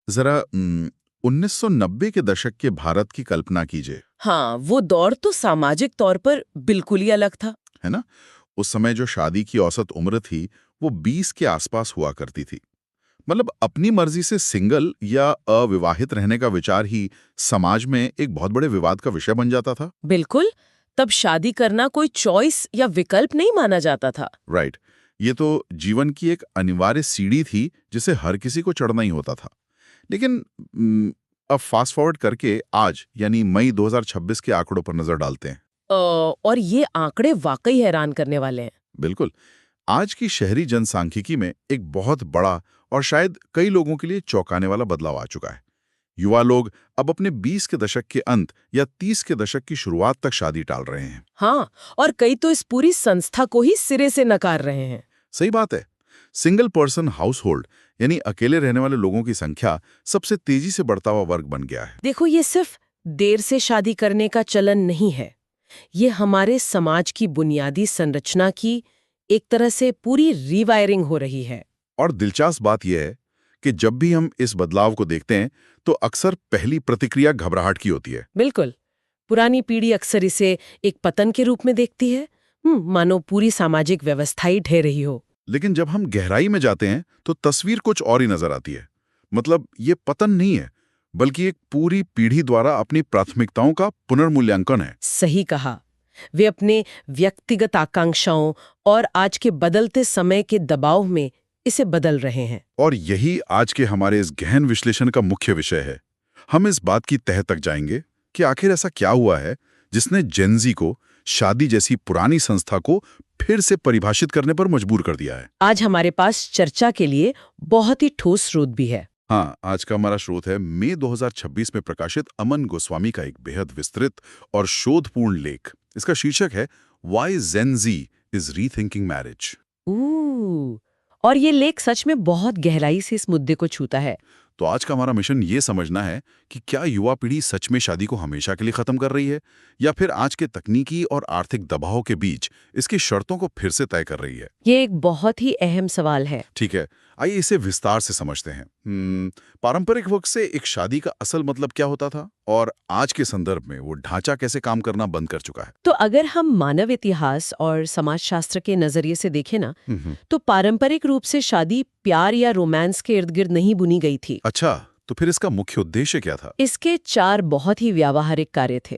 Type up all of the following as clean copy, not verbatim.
जरा 1990 के दशक के भारत की कल्पना कीजिए। हाँ, वो दौर तो सामाजिक तौर पर बिल्कुल ही अलग था। है ना? उस समय जो शादी की औसत उम्र थी वो 20 के आसपास हुआ करती थी। मतलब अपनी मर्जी से सिंगल या अविवाहित रहने का विचार ही समाज में एक बहुत बड़े विवाद का विषय बन जाता था। बिल्कुल, तब शादी करना कोई चॉइस या विकल्प नहीं माना जाता था। राइट। ये तो जीवन की एक अनिवार्य सीढ़ी थी जिसे हर किसी को चढ़ना ही होता था। लेकिन अब फास्ट फॉरवर्ड करके आज यानी मई 2026 के आंकड़ों पर नजर डालते हैं। और ये आंकड़े वाकई हैरान करने वाले हैं। बिल्कुल। आज की शहरी जनसांख्यिकी में एक बहुत बड़ा और शायद कई लोगों के लिए चौंकाने वाला बदलाव आ चुका है। युवा लोग अब अपने 20 के दशक के अंत या 30 के दशक की शुरुआत तक शादी टाल रहे हैं। हाँ, और कई तो इस पूरी संस्था को ही सिरे से नकार रहे हैं। सही बात है। सिंगल पर्सन हाउस होल्ड यानी अकेले रहने वाले लोगों की संख्या सबसे तेजी से बढ़ता हुआ वर्ग बन गया है। देखो, ये सिर्फ देर से शादी करने का चलन नहीं है। ये हमारे समाज की बुनियादी संरचना की एक तरह से पूरी रीवायरिंग हो रही है। और दिलचस्प बात यह है कि जब भी हम इस बदलाव को देखते हैं तो अक्सर पहली प्रतिक्रिया घबराहट की होती है। बिल्कुल। पुरानी पीढ़ी अक्सर इसे एक पतन के रूप में देखती है, मानो पूरी सामाजिक व्यवस्था ही ढह रही हो। लेकिन जब हम गहराई में जाते हैं तो तस्वीर कुछ और ही नजर आती है। मतलब ये पतन नहीं है, बल्कि एक पूरी पीढ़ी द्वारा अपनी प्राथमिकताओं का पुनर्मूल्यांकन है। सही कहा। वे अपने व्यक्तिगत आकांक्षाओं और आज के बदलते समय के दबाव में इसे बदल रहे हैं। और यही आज के हमारे इस गहन विश्लेषण का मुख्य विषय है। हम इस बात की तह तक जाएंगे कि आखिर ऐसा क्या हुआ है जिसने जेनजी को शादी जैसी पुरानी संस्था को फिर से परिभाषित करने पर मजबूर कर दिया है। आज हमारे पास चर्चा के लिए बहुत ही ठोस स्रोत भी है। हाँ, आज का हमारा स्रोत है मई 2026 में प्रकाशित अमन गोस्वामी का एक बेहद विस्तृत और शोधपूर्ण लेख। इसका शीर्षक है why Gen Z is rethinking marriage. और ये लेख सच में बहुत गहराई से इस मुद्दे को छूता है। तो आज का हमारा मिशन ये समझना है कि क्या युवा पीढ़ी सच में शादी को हमेशा के लिए खत्म कर रही है या फिर आज के तकनीकी और आर्थिक दबाव के बीच इसकी शर्तों को फिर से तय कर रही है। ये एक बहुत ही अहम सवाल है। ठीक है, आइए इसे विस्तार से समझते हैं। पारंपरिक वक्त से एक शादी का असल मतलब क्या होता था और आज के संदर्भ में वो ढांचा कैसे काम करना बंद कर चुका है। तो अगर हम मानव इतिहास और समाजशास्त्र के नजरिए से देखें ना, तो पारंपरिक रूप से शादी प्यार या रोमांस के इर्द गिर्द नहीं बुनी गई थी। अच्छा, तो फिर इसका मुख्य उद्देश्य क्या था? इसके 4 बहुत ही व्यावहारिक कार्य थे।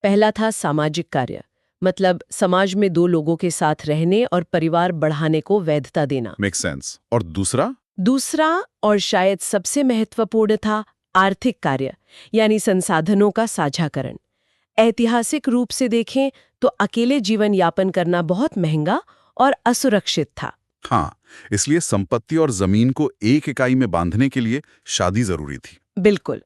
पहला था सामाजिक कार्य, मतलब समाज में 2 लोगों के साथ रहने और परिवार बढ़ाने को वैधता देना। Make sense. और दूसरा? दूसरा और शायद सबसे महत्वपूर्ण था आर्थिक कार्य, यानी संसाधनों का साझाकरण। ऐतिहासिक रूप से देखें तो अकेले जीवन यापन करना बहुत महंगा और असुरक्षित था। हाँ, इसलिए संपत्ति और जमीन को एक इकाई में बांधने के लिए शादी जरूरी थी। बिल्कुल।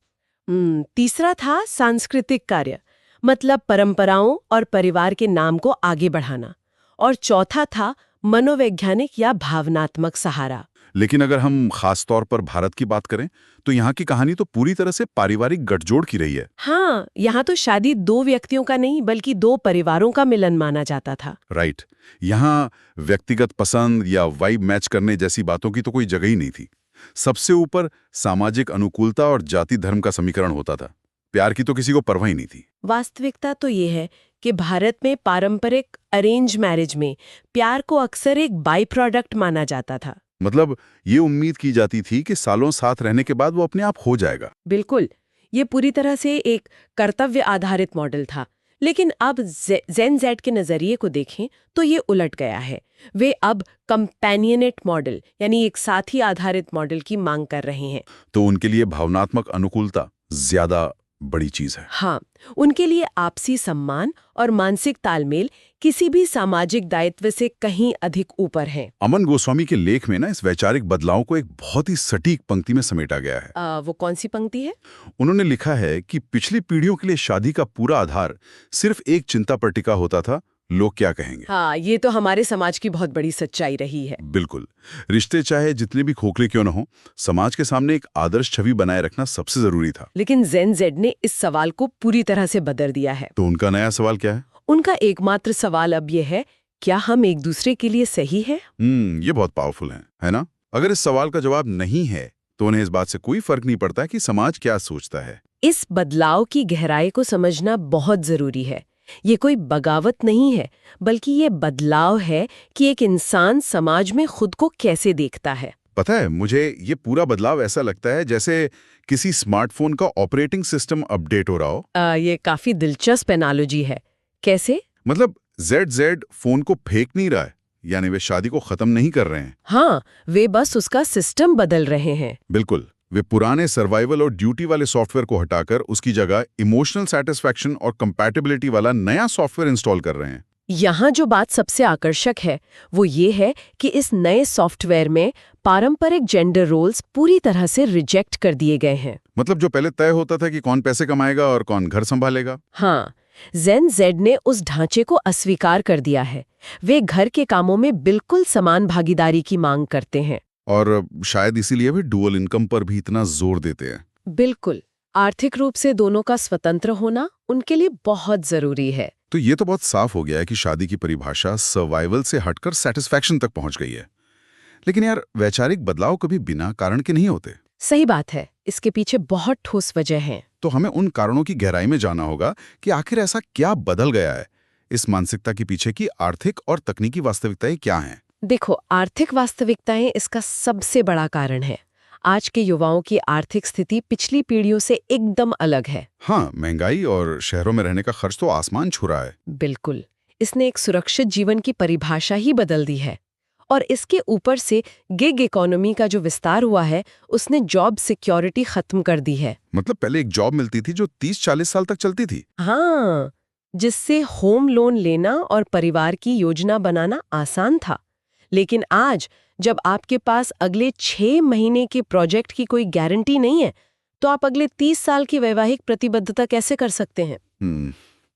तीसरा था सांस्कृतिक कार्य, मतलब परंपराओं और परिवार के नाम को आगे बढ़ाना। और चौथा था मनोवैज्ञानिक या भावनात्मक सहारा। लेकिन अगर हम खास तौर पर भारत की बात करें तो यहाँ की कहानी तो पूरी तरह से पारिवारिक गठजोड़ की रही है। हाँ, यहाँ तो शादी 2 व्यक्तियों का नहीं बल्कि 2 परिवारों का मिलन माना जाता था। राइट। यहाँ व्यक्तिगत पसंद या वाइब मैच करने जैसी बातों की तो कोई जगह ही नहीं थी। सबसे ऊपर सामाजिक अनुकूलता और जाति धर्म का समीकरण होता था। प्यार की तो किसी को परवाह ही नहीं थी। वास्तविकता तो ये है कि भारत में पारंपरिक अरेंज मैरिज में प्यार को अक्सर एक बाई प्रोडक्ट माना जाता था। मतलब ये उम्मीद की जाती थी कि सालों साथ रहने के बाद वो अपने आप हो जाएगा। बिल्कुल, ये पूरी तरह से एक कर्तव्य आधारित मॉडल था। लेकिन अब जेन जेड के नजरिए को देखें तो ये उलट गया है। वे अब कंपेनियनेट मॉडल यानी एक साथी आधारित मॉडल की मांग कर रहे हैं। तो उनके लिए भावनात्मक अनुकूलता ज्यादा बड़ी चीज है। हाँ, उनके लिए आपसी सम्मान और मानसिक तालमेल किसी भी सामाजिक दायित्व से कहीं अधिक ऊपर है। अमन गोस्वामी के लेख में ना इस वैचारिक बदलाव को एक बहुत ही सटीक पंक्ति में समेटा गया है। वो कौन सी पंक्ति है? उन्होंने लिखा है कि पिछली पीढ़ियों के लिए शादी का पूरा आधार सिर्फ एक चिंता पर टिका होता था, लोग क्या कहेंगे। हाँ, ये तो हमारे समाज की बहुत बड़ी सच्चाई रही है। बिल्कुल। रिश्ते चाहे जितने भी खोखले क्यों न हो, समाज के सामने एक आदर्श छवि बनाए रखना सबसे जरूरी था। लेकिन जेन जेड ने इस सवाल को पूरी तरह से बदल दिया है। तो उनका नया सवाल क्या है? उनका एकमात्र सवाल अब ये है, क्या हम एक दूसरे के लिए सही है? ये बहुत पावरफुल है ना? अगर इस सवाल का जवाब नहीं है तो उन्हें इस बात से कोई फर्क नहीं पड़ता कि समाज क्या सोचता है। इस बदलाव की गहराई को समझना बहुत जरूरी है। ये कोई बगावत नहीं है, बल्कि ये बदलाव है कि एक इंसान समाज में खुद को कैसे देखता है। पता है, मुझे ये पूरा बदलाव ऐसा लगता है जैसे किसी स्मार्टफोन का ऑपरेटिंग सिस्टम अपडेट हो रहा हो। ये काफी दिलचस्प एनालॉजी है। कैसे? मतलब ZZ फोन को फेंक नहीं रहा है, यानी वे शादी को खत्म नहीं कर रहे हैं। हाँ, वे बस उसका सिस्टम बदल रहे हैं। बिल्कुल, वे पुराने सर्वाइवल और ड्यूटी वाले सॉफ्टवेयर को हटाकर उसकी जगह इमोशनल सेटिस्फैक्शन और कंपैटिबिलिटी वाला नया सॉफ्टवेयर इंस्टॉल कर रहे हैं। यहाँ जो बात सबसे आकर्षक है वो ये है कि इस नए सॉफ्टवेयर में पारंपरिक जेंडर रोल्स पूरी तरह से रिजेक्ट कर दिए गए हैं। मतलब जो पहले तय होता था कि कौन पैसे कमाएगा और कौन घर संभालेगा। हाँ, जेन जेड ने उस ढांचे को अस्वीकार कर दिया है। वे घर के कामों में बिल्कुल समान भागीदारी की मांग करते हैं। और शायद इसीलिए वे डुअल इनकम पर भी इतना जोर देते हैं। बिल्कुल, आर्थिक रूप से दोनों का स्वतंत्र होना उनके लिए बहुत जरूरी है। तो ये तो बहुत साफ हो गया है कि शादी की परिभाषा सर्वाइवल से हटकर सेटिस्फैक्शन तक पहुंच गई है। लेकिन यार, वैचारिक बदलाव कभी बिना कारण के नहीं होते। सही बात है, इसके पीछे बहुत ठोस वजह है। तो हमें उन कारणों की गहराई में जाना होगा कि आखिर ऐसा क्या बदल गया है। इस मानसिकता के पीछे की आर्थिक और तकनीकी वास्तविकताएं क्या हैं? देखो, आर्थिक वास्तविकताएं इसका सबसे बड़ा कारण है। आज के युवाओं की आर्थिक स्थिति पिछली पीढ़ियों से एकदम अलग है। हाँ, महंगाई और शहरों में रहने का खर्च तो आसमान छू रहा है। बिल्कुल, इसने एक सुरक्षित जीवन की परिभाषा ही बदल दी है। और इसके ऊपर से गिग इकोनॉमी का जो विस्तार हुआ है, उसने जॉब सिक्योरिटी खत्म कर दी है। मतलब पहले एक जॉब मिलती थी जो 30-40 साल तक चलती थी। हाँ, जिससे होम लोन लेना और परिवार की योजना बनाना आसान था। लेकिन आज जब आपके पास अगले 6 महीने के प्रोजेक्ट की कोई गारंटी नहीं है, तो आप अगले 30 साल की वैवाहिक प्रतिबद्धता कैसे कर सकते हैं?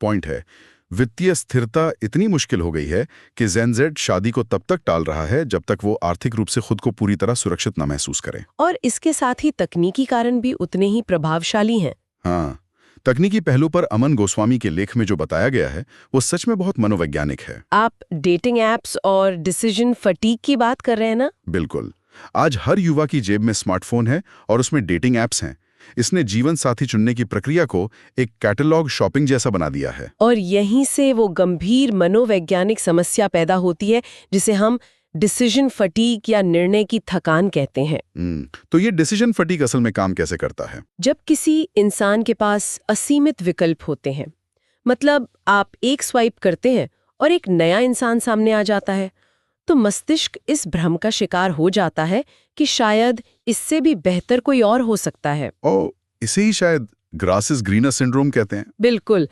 पॉइंट है। वित्तीय स्थिरता इतनी मुश्किल हो गई है कि जेन जेड शादी को तब तक टाल रहा है जब तक वो आर्थिक रूप से खुद को पूरी तरह सुरक्षित न महसूस करे। और इसके साथ ही तकनीकी कारण भी उतने ही प्रभावशाली हैं। हाँ, तकनीकी पहलू पर अमन गोस्वामी के लेख में जो बताया गया है वो सच में बहुत मनोवैज्ञानिक है। आप डेटिंग एप्स और डिसीजन फटीग की बात कर रहे हैं ना? बिल्कुल। आज हर युवा की जेब में स्मार्टफोन है और उसमें डेटिंग एप्स हैं। इसने जीवन साथी चुनने की प्रक्रिया को एक कैटलॉग शॉपिंग जैसा बना दिया है। और यहीं से वो गंभीर मनोवैज्ञानिक समस्या पैदा होती है जिसे हम डिसीजन फटीग या निर्णय की थकान कहते हैं। तो ये डिसीजन फटीग असल में काम कैसे करता है? जब किसी इंसान के पास असीमित विकल्प होते हैं, मतलब आप एक स्वाइप करते हैं और एक नया इंसान सामने आ जाता है, तो मस्तिष्क इस भ्रम का शिकार हो जाता है कि शायद इससे भी बेहतर कोई और हो सकता है। इसे ही शायद ग्रास इज ग्रीनर सिंड्रोम कहते हैं। बिल्कुल,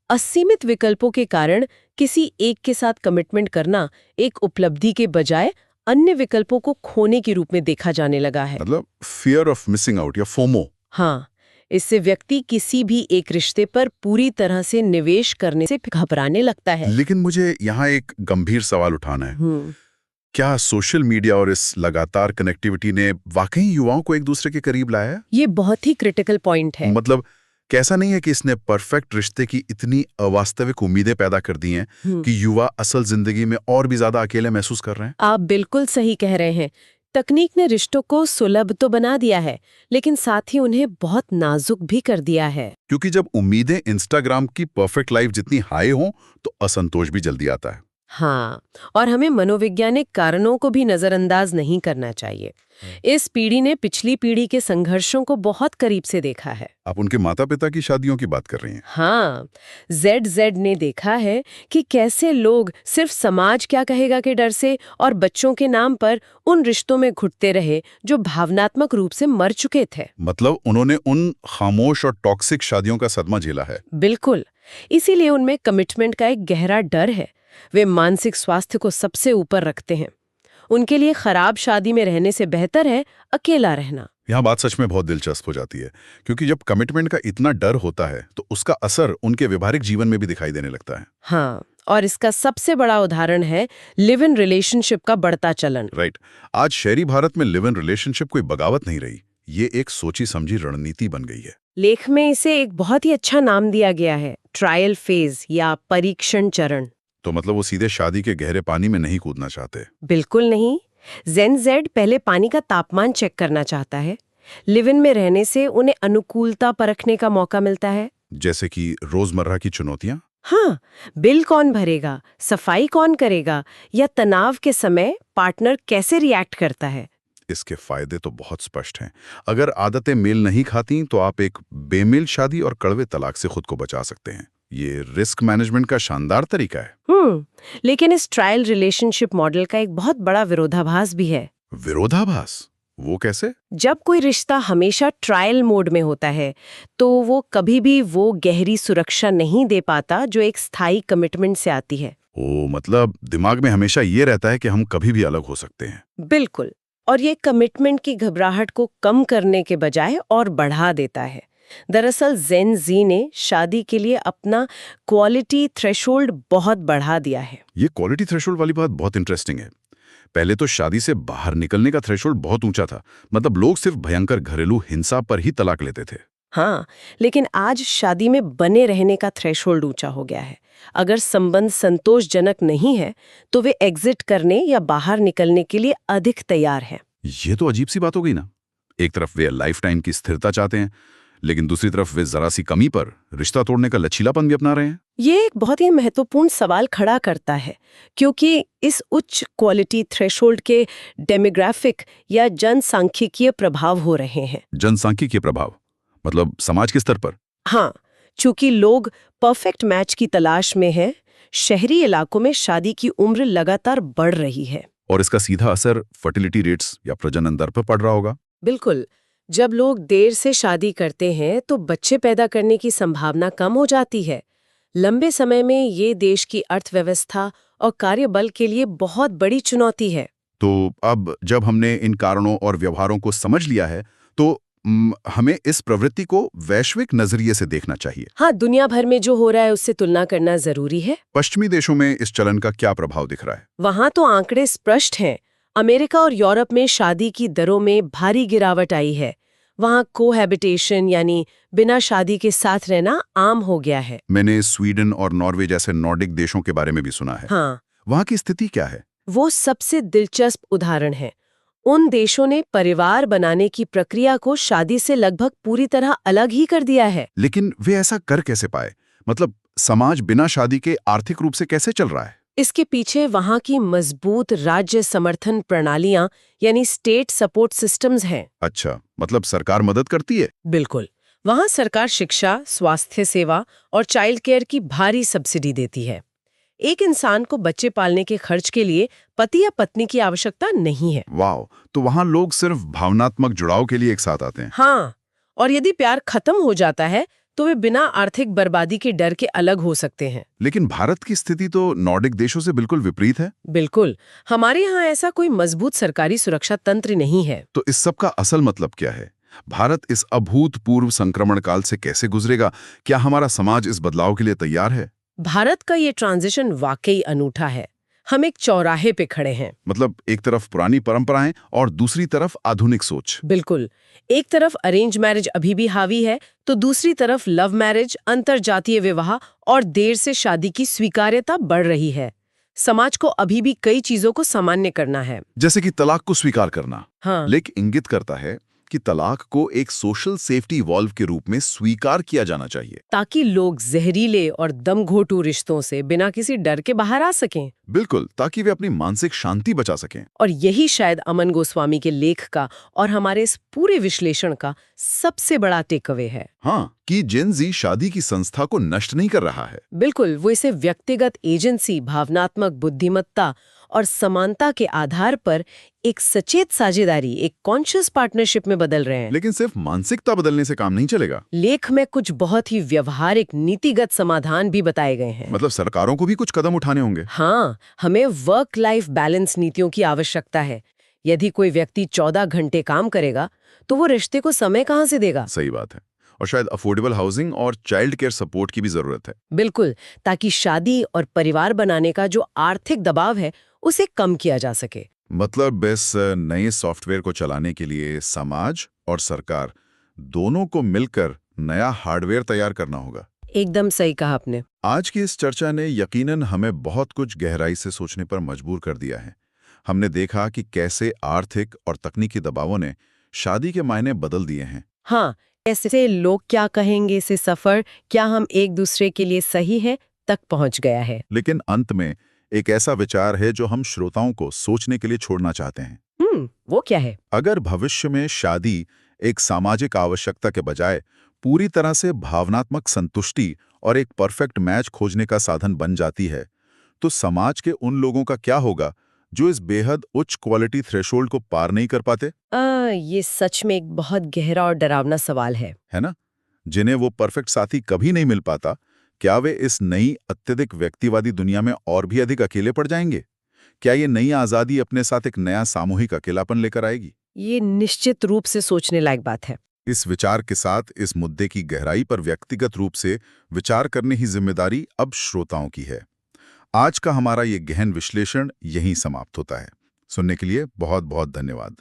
असीमित विकल्पों के कारण किसी एक के साथ कमिटमेंट करना एक उपलब्धि के बजाय अन्य विकल्पों को खोने के रूप में देखा जाने लगा है। मतलब फियर ऑफ मिसिंग आउट या फोमो। हाँ, इससे व्यक्ति किसी भी एक रिश्ते पर पूरी तरह से निवेश करने से घबराने लगता है। लेकिन मुझे यहाँ एक गंभीर सवाल उठाना है। क्या सोशल मीडिया और इस लगातार कनेक्टिविटी ने वाकई युवाओं को एक दूसरे के करीब लाया है? ये बहुत ही क्रिटिकल पॉइंट है। मतलब कैसा नहीं है कि इसने परफेक्ट रिश्ते की इतनी अवास्तविक उम्मीदें पैदा कर दी हैं कि युवा असल जिंदगी में और भी ज्यादा अकेले महसूस कर रहे हैं? आप बिल्कुल सही कह रहे हैं। तकनीक ने रिश्तों को सुलभ तो बना दिया है, लेकिन साथ ही उन्हें बहुत नाजुक भी कर दिया है। क्योंकि जब उम्मीदें इंस्टाग्राम की परफेक्ट लाइफ जितनी हाई हों तो असंतोष भी जल्दी आता है। हाँ, और हमें मनोवैज्ञानिक कारणों को भी नजरअंदाज नहीं करना चाहिए। इस पीढ़ी ने पिछली पीढ़ी के संघर्षों को बहुत करीब से देखा है। आप उनके माता पिता की शादियों की बात कर रही हैं? हाँ, जेड ने देखा है कि कैसे लोग सिर्फ समाज क्या कहेगा के डर से और बच्चों के नाम पर उन रिश्तों में घुटते रहे जो भावनात्मक रूप से मर चुके थे। मतलब उन्होंने उन खामोश और टॉक्सिक शादियों का सदमा झेला है। बिल्कुल, इसीलिए उनमें कमिटमेंट का एक गहरा डर है। वे मानसिक स्वास्थ्य को सबसे ऊपर रखते हैं। उनके लिए खराब शादी में रहने से बेहतर है अकेला रहना। यहाँ बात सच में बहुत दिलचस्प हो जाती है, क्योंकि जब कमिटमेंट का इतना डर होता है तो उसका असर उनके व्यवहारिक जीवन में भी दिखाई देने लगता है। हाँ, और इसका सबसे बड़ा उदाहरण है लिव इन रिलेशनशिप का बढ़ता चलन। राइट। आज शहरी भारत में लिव इन रिलेशनशिप कोई बगावत नहीं रही, ये एक सोची समझी रणनीति बन गई है। लेख में इसे एक बहुत ही अच्छा नाम दिया गया है, ट्रायल फेज या परीक्षण चरण। तो मतलब वो सीधे शादी के गहरे पानी में नहीं कूदना चाहते? बिल्कुल नहीं। जेन जेड पहले पानी का तापमान चेक करना चाहता है। लिव इन में रहने से उन्हें अनुकूलता परखने का मौका मिलता है। जैसे कि रोजमर्रा की चुनौतियां। हाँ, बिल कौन भरेगा, सफाई कौन करेगा, या तनाव के समय पार्टनर कैसे रिएक्ट करता है। इसके फायदे तो बहुत स्पष्ट हैं। अगर आदतें मेल नहीं खाती तो आप एक बेमेल शादी और कड़वे तलाक से खुद को बचा सकते हैं। ये रिस्क मैनेजमेंट का शानदार तरीका है। लेकिन इस ट्रायल रिलेशनशिप मॉडल का एक बहुत बड़ा विरोधाभास भी है। विरोधाभास? वो कैसे? जब कोई रिश्ता हमेशा ट्रायल मोड में होता है तो वो कभी भी वो गहरी सुरक्षा नहीं दे पाता जो एक स्थायी कमिटमेंट से आती है। ओ, मतलब दिमाग में हमेशा ये रहता है कि हम कभी भी अलग हो सकते हैं। बिल्कुल, और ये कमिटमेंट की घबराहट को कम करने के बजाय और बढ़ा देता है। दरअसल जेन जी ने शादी के लिए अपना क्वालिटी थ्रेशोल्ड बहुत बढ़ा दिया है। ये क्वालिटी थ्रेशोल्ड वाली बात बहुत इंटरेस्टिंग है। पहले तो शादी से बाहर निकलने का थ्रेशोल्ड बहुत ऊंचा था। मतलब लोग सिर्फ भयंकर घरेलू हिंसा पर ही तलाक लेते थे। हाँ, लेकिन आज शादी में बने रहने का थ्रेशोल्ड ऊंचा हो गया है। अगर संबंध संतोषजनक नहीं है तो वे एग्जिट करने या बाहर निकलने के लिए अधिक तैयार हैं। ये तो अजीब सी बात हो गई ना। एक तरफ वे लाइफ टाइम की स्थिरता चाहते हैं, लेकिन दूसरी तरफ वे जरा सी कमी पर रिश्ता तोड़ने का लचीलापन भी अपना रहे हैं। ये एक बहुत ही महत्वपूर्ण सवाल खड़ा करता है, क्योंकि इस उच्च क्वालिटी थ्रेशोल्ड के डेमोग्राफिक या जनसांख्यिकीय प्रभाव हो रहे हैं। जनसांख्यिकीय प्रभाव मतलब समाज के स्तर पर? हाँ, चूंकि लोग परफेक्ट मैच की तलाश में हैं, शहरी इलाकों में शादी की उम्र लगातार बढ़ रही है। और इसका सीधा असर फर्टिलिटी रेट्स या प्रजनन दर पर पड़ रहा होगा। बिल्कुल, जब लोग देर से शादी करते हैं तो बच्चे पैदा करने की संभावना कम हो जाती है। लंबे समय में ये देश की अर्थव्यवस्था और कार्यबल के लिए बहुत बड़ी चुनौती है। तो अब जब हमने इन कारणों और व्यवहारों को समझ लिया है तो हमें इस प्रवृत्ति को वैश्विक नजरिए से देखना चाहिए। हाँ, दुनिया भर में जो हो रहा है उससे तुलना करना जरूरी है। पश्चिमी देशों में इस चलन का क्या प्रभाव दिख रहा है? वहाँ तो आंकड़े स्पष्ट हैं। अमेरिका और यूरोप में शादी की दरों में भारी गिरावट आई है। वहाँ कोहैबिटेशन यानी बिना शादी के साथ रहना आम हो गया है। मैंने स्वीडन और नॉर्वे जैसे नॉर्डिक देशों के बारे में भी सुना है। हाँ, वहाँ की स्थिति क्या है? वो सबसे दिलचस्प उदाहरण है। उन देशों ने परिवार बनाने की प्रक्रिया को शादी से लगभग पूरी तरह अलग ही कर दिया है। लेकिन वे ऐसा कर कैसे पाए? मतलब समाज बिना शादी के आर्थिक रूप से कैसे चल रहा है? इसके पीछे वहाँ की मजबूत राज्य समर्थन प्रणालियां यानी स्टेट सपोर्ट सिस्टम्स हैं। अच्छा, मतलब सरकार मदद करती है? बिल्कुल, वहाँ सरकार शिक्षा, स्वास्थ्य सेवा और चाइल्ड केयर की भारी सब्सिडी देती है। एक इंसान को बच्चे पालने के खर्च के लिए पति या पत्नी की आवश्यकता नहीं है। वाह, तो वहाँ लोग सिर्फ भावनात्मक जुड़ाव के लिए एक साथ आते हैं। हाँ, और यदि प्यार खत्म हो जाता है तो वे बिना आर्थिक बर्बादी के डर के अलग हो सकते हैं। लेकिन भारत की स्थिति तो नॉर्डिक देशों से बिल्कुल विपरीत है। बिल्कुल, हमारे यहाँ ऐसा कोई मजबूत सरकारी सुरक्षा तंत्र नहीं है। तो इस सब का असल मतलब क्या है? भारत इस अभूतपूर्व संक्रमण काल से कैसे गुजरेगा? क्या हमारा समाज इस बदलाव के लिए तैयार है? भारत का ये ट्रांजिशन वाकई अनूठा है। हम एक चौराहे पे खड़े हैं। मतलब एक तरफ पुरानी परंपराएं और दूसरी तरफ आधुनिक सोच। बिल्कुल, एक तरफ अरेंज मैरिज अभी भी हावी है तो दूसरी तरफ लव मैरिज, अंतरजातीय विवाह और देर से शादी की स्वीकार्यता बढ़ रही है। समाज को अभी भी कई चीजों को सामान्य करना है, जैसे कि तलाक को स्वीकार करना। हाँ, लेकिन इंगित करता है कि तलाक को एक सोशल सेफ्टी वॉल्व के रूप में स्वीकार किया जाना चाहिए, ताकि लोग जहरीले और दमघोटू रिश्तों से बिना किसी डर के बाहर आ सकें। बिल्कुल, ताकि वे अपनी मानसिक शांति बचा सकें। और यही शायद अमन गोस्वामी के लेख का और हमारे इस पूरे विश्लेषण का सबसे बड़ा टेकअवे है। हाँ, कि जेन जी शादी की संस्था को नष्ट नहीं कर रहा है। बिल्कुल, वो इसे व्यक्तिगत एजेंसी, भावनात्मक बुद्धिमत्ता और समानता के आधार पर एक सचेत साझेदारी, एक कॉन्शियस पार्टनरशिप में बदल रहे हैं। लेकिन सिर्फ मानसिकता बदलने से काम नहीं चलेगा। लेख में कुछ बहुत ही व्यवहारिक नीतिगत समाधान भी बताए गए हैं। मतलब सरकारों को भी कुछ कदम उठाने होंगे। हाँ, हमें वर्क लाइफ बैलेंस नीतियों की आवश्यकता है। यदि कोई व्यक्ति 14 घंटे काम करेगा तो वो रिश्ते को समय कहाँ से देगा? सही बात है। और शायद अफोर्डेबल हाउसिंग और चाइल्ड केयर सपोर्ट की भी जरूरत है। बिल्कुल, ताकि शादी और परिवार बनाने का जो आर्थिक दबाव है उसे कम किया जा सके। मतलब इस नए सॉफ्टवेयर को चलाने के लिए समाज और सरकार दोनों को मिलकर नया हार्डवेयर तैयार करना होगा। एकदम सही कहा आपने। आज की इस चर्चा ने यकीनन हमें बहुत कुछ गहराई से सोचने पर मजबूर कर दिया है। हमने देखा कि कैसे आर्थिक और तकनीकी दबावों ने शादी के मायने बदल दिए हैं। हाँ, ऐसे लोग क्या कहेंगे से सफर, क्या हम एक दूसरे के लिए सही है, तक पहुंच गया है। लेकिन अंत में एक ऐसा विचार है जो हम श्रोताओं को सोचने के लिए छोड़ना चाहते हैं। वो क्या है? अगर भविष्य में शादी एक सामाजिक आवश्यकता के बजाय पूरी तरह से भावनात्मक संतुष्टि और एक परफेक्ट मैच खोजने का साधन बन जाती है, तो समाज के उन लोगों का क्या होगा जो इस बेहद उच्च क्वालिटी थ्रेशोल्ड को पार नहीं कर पाते? ये सच में एक बहुत गहरा और डरावना सवाल है ना? जिन्हें वो परफेक्ट साथी कभी नहीं मिल पाता, क्या वे इस नई अत्यधिक व्यक्तिवादी दुनिया में और भी अधिक अकेले पड़ जाएंगे? क्या ये नई आज़ादी अपने साथ एक नया सामूहिक अकेलापन लेकर आएगी? ये निश्चित रूप से सोचने लायक बात है। इस विचार के साथ इस मुद्दे की गहराई पर व्यक्तिगत रूप से विचार करने की जिम्मेदारी अब श्रोताओं की है। आज का हमारा ये गहन विश्लेषण यहीं समाप्त होता है। सुनने के लिए बहुत बहुत धन्यवाद।